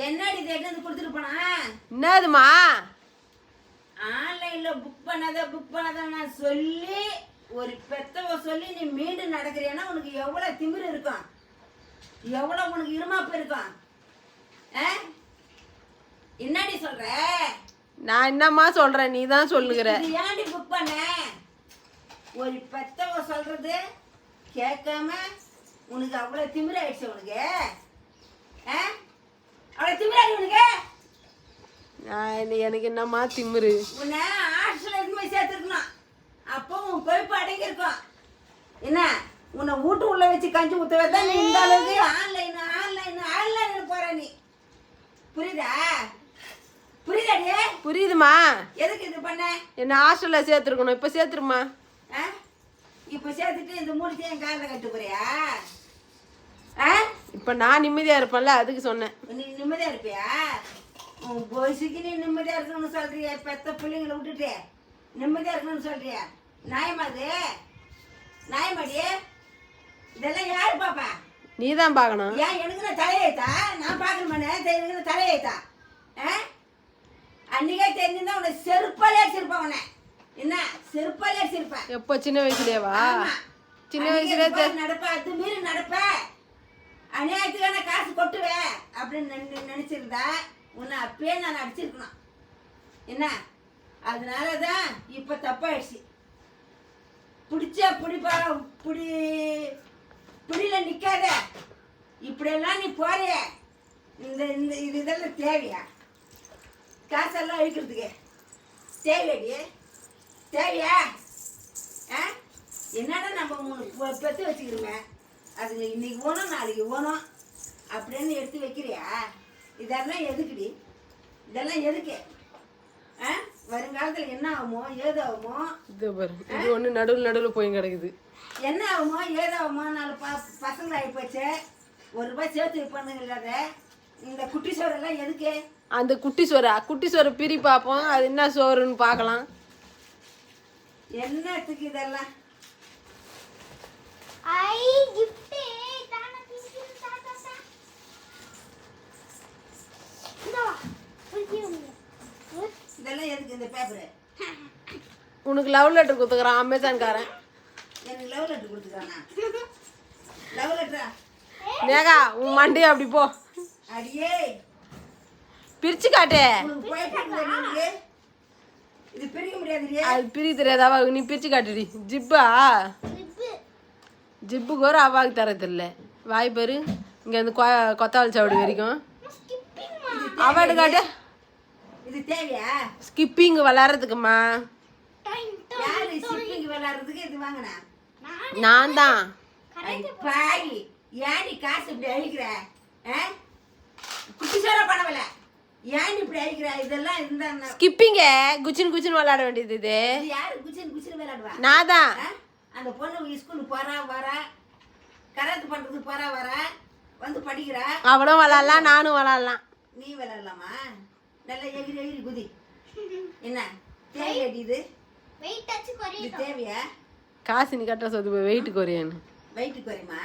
என்னடி தேட்டு கொடுத்துட்டு போனா என்னதுமா ஆன்லைன்ல புக் பண்ணாத நான் சொல்லி ஒரு பெத்தவ சொல்லி நீ மீண்டும் நடக்கிறியன்னா உனக்கு எவ்வளவு திமிரு இருக்கும், எவ்வளவு உனக்கு இருமாப்பு இருக்கும். என்னடி சொல்ற? நான் என்னம்மா சொல்றேன், நீ தான் சொல்லுகிற. ஏன்டி புக் பண்ண? ஒரு பெத்தவ சொல்றது கேட்காம உனக்கு அவ்வளவு திமிரு ஆயிடுச்சு. உனக்கு அவ்வளவு திமிராடி உனக்கு. எனக்கு என்னம்மா திமிரு? உன்னை ஆட்சியில் எதுவுமே சேர்த்துருக்கணும், அப்போ உன் கொழுப்பு அடங்கி இருக்கும். என்ன உன்னை வீட்டு உள்ள வச்சு கஞ்சி ஊற்றவே தான் நீ இந்த அளவுக்கு ஆன்லைன் போற. நீ புரியுதா? புரியுதாடி? புரியுதுமா. எதுக்கு இது பண்ண? என்ன ஹாஸ்டல்ல சேர்த்துருக்கணும், இப்ப சேர்த்துருமா. இப்ப சேர்த்துட்டு இந்த மூணுத்தையும் என் காலில் கட்டு போறியா? இப்ப நான் நிம்மதியா இருப்பேன்ல, அதுக்கு சொன்னேன். நீ நிம்மதியா இருப்பியா? உன் பொய்சுக்கு நீ நிம்மதியா இருக்கணும்னு சொல்றிய, பெத்த பிள்ளைங்களை விட்டுட்டு நிம்மதியா இருக்கணும்னு சொல்றிய. நியாயமாது? நியாயமாடி? இதெல்லாம் யாரு பாப்பா? நீ தான் பார்க்கணும். ஏன் எனக்கு நான் தலையேத்தா? நான் பார்க்கணுமானே? எனக்கு தலையேத்தா? அன்னைக்கே தெரிஞ்சுதான் உன்னை செருப்பாலே அடிச்சிருப்பேன். உன்னை என்ன செருப்பாலே அடிச்சிருப்பேன். எப்போ? சின்ன வயசுலேயேவா? சின்ன வயசுல நடப்ப, அது மீறி நடப்ப, அநியாயத்துக்கான காசு கொட்டுவேன் அப்படின்னு நினைச்சிருந்தா உன்னை அப்பயே நான் அடிச்சிருக்கணும். என்ன அதனாலதான் இப்ப தப்பாயிடுச்சு. பிடிச்சா பிடிப்பா, பிடியில நிக்காத. இப்படியெல்லாம் நீ போறிய. இதெல்லாம் தேவையா? காசெல்லாம் அழிக்கிறதுக்கு தேவையாடி? தேவையா? என்னடா நம்ம 3 பெற்று வச்சுக்கிறோங்க, அது இன்னைக்கு ஓணும் நாளைக்கு ஓணும் அப்படின்னு எடுத்து வைக்கிறியா? இதெல்லாம் எதுக்குடி? இதெல்லாம் எதுக்கு? வருங்காலத்தில் என்ன ஆகுமோ ஏதாகுமோ? இது ஒன்று நடுவில் போய் கிடக்குது. என்ன ஆகுமோ ஏதாகுமோ? 4 பசங்களை ஆகி போச்சு, ₹1 சேர்த்து வைப்பானுங்க. இல்லாத இந்த குட்டி சோறெல்லாம் எதுக்கு? அந்த குட்டி சோறு பிரி பார்ப்போம், அது என்ன சோறுன்னு பார்க்கலாம். என்னத்துக்கு இதெல்லாம்? இதெல்லாம் எதுக்கு இந்த பேப்பரு? உனக்கு லவ் லெட்டர் கொடுத்துக்கிறான் அமேசான்காரன். எனக்கு லவ் லெட்டர் கொடுத்துக்கிறானா? லவ் லெட்டரா? நேகா உன் மண்டி அப்படி போ. அடியே பிரிச்சு காட்டு. இது பிரிக்க முடியாது. அது பிரிய தெரியாதாவா? நீ பிரிச்சு காட்டுடி. ஜிப்புக்கு ஒரு அவாவுக்கு தர தெரியல. வாய் பேரு இங்க இருந்து கொத்தாவளி சாவடி வரைக்கும் அவார்டு காட்டு. இது தேவையா? ஸ்கிப்பிங் விளையாடுறதுக்குமா? யாரு ஸ்கிப்பிங் விளையாடுறதுக்கு இது வாங்கினா? நான் தான். பாய் ஏன் காசு இப்படி அழிக்கிற? குட்டி சோற பண்ணவல ஏன் இப்படி அழிக்கிற? இதெல்லாம் இருந்தா ஸ்கிப்பிங்க குச்சின் விளையாட வேண்டியது. இது யாரு குச்சின் விளையாடுவா? நான் தான். அந்த பொண்ணு ஸ்கூலுக்கு போறா வரா, கராத்து பண்றதுக்கு போறா வரா, வந்து படிக்கிறா. அவளும் விளையாடலாம், நானும் விளையாடலாம். நீ விளையாடலாமா? நல்லா எகிரி குதி. என்ன தேவையாடி? இது தேவையா? காசு நீ கட்ட சொத்து வெயிட் குறையான்னு. வெயிட் குறையுமா?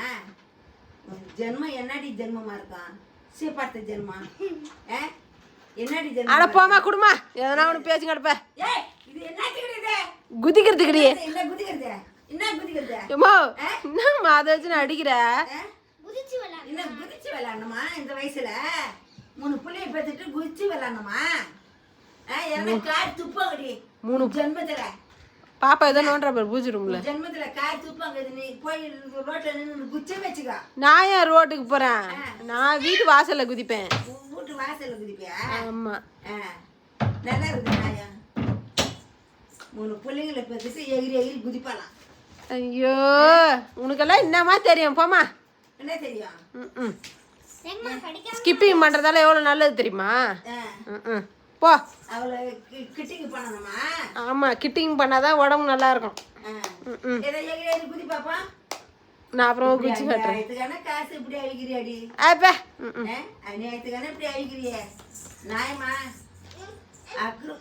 ஜென்மம் என்னடி ஜென்மமா இருக்கும்? சீப்பாட்ட ஜென்மம். என்னடி ஜென்மம்? அட போமா குடுமா, எதனா ஒன்று பேச்சு கிடப்ப. இது என்ன குதிக்கிறதுக்கு? என்ன குதிக்கிறது? என்ன குதிக்கிறது? என்னம்மா அதை வச்சு நான் அடிக்கிற? என்ன குதிச்சு விளையாடணுமா? இந்த வயசுல 3 பிள்ளைய பார்த்துட்டு குதிச்சு விளையாடணுமா? என்ன கார் துப்பாங்கடி 3 ஜென்மத்துல. பாப்பா ஏதோ நோண்டா பாரு பூஜை ரூம்ல. ஜென்மத்துல கார் துப்பாங்க. நீ போய் ரோட்ல நின்று குச்சி வச்சுக்கா. நான் ஏன் ரோட்டுக்கு போறேன்? நான் வீட்டு வாசல்ல குதிப்பேன். வீட்டு வாசல்ல குதிப்பியா? ஆமா. நல்லா இருக்கு. நாயா 3 பிள்ளைங்களை பார்த்துட்டு எகிரி குதிப்பாலாம். ஐயோ உனக்கெல்லாம் என்னமா தெரியும்? போமா. என்ன தெரியும்? ஸ்கிப்பிங் பண்றதால எவ்வளவு நல்லது தெரியுமா? போ. அவளை கிட்டிங் பண்ணணுமா? ஆமா, கிட்டிங் பண்ணாதான் உடம்பு நல்லா இருக்கும். குதி பாப்பா. நான் அப்புறம் குச்சி காட்டுறேன். இதுக்கான காசு இப்படி அழிக்கிறியாடி? அப்ப அநியாயத்துக்கான இப்படி அழிக்கிறிய? நியாயமா? அக்ரு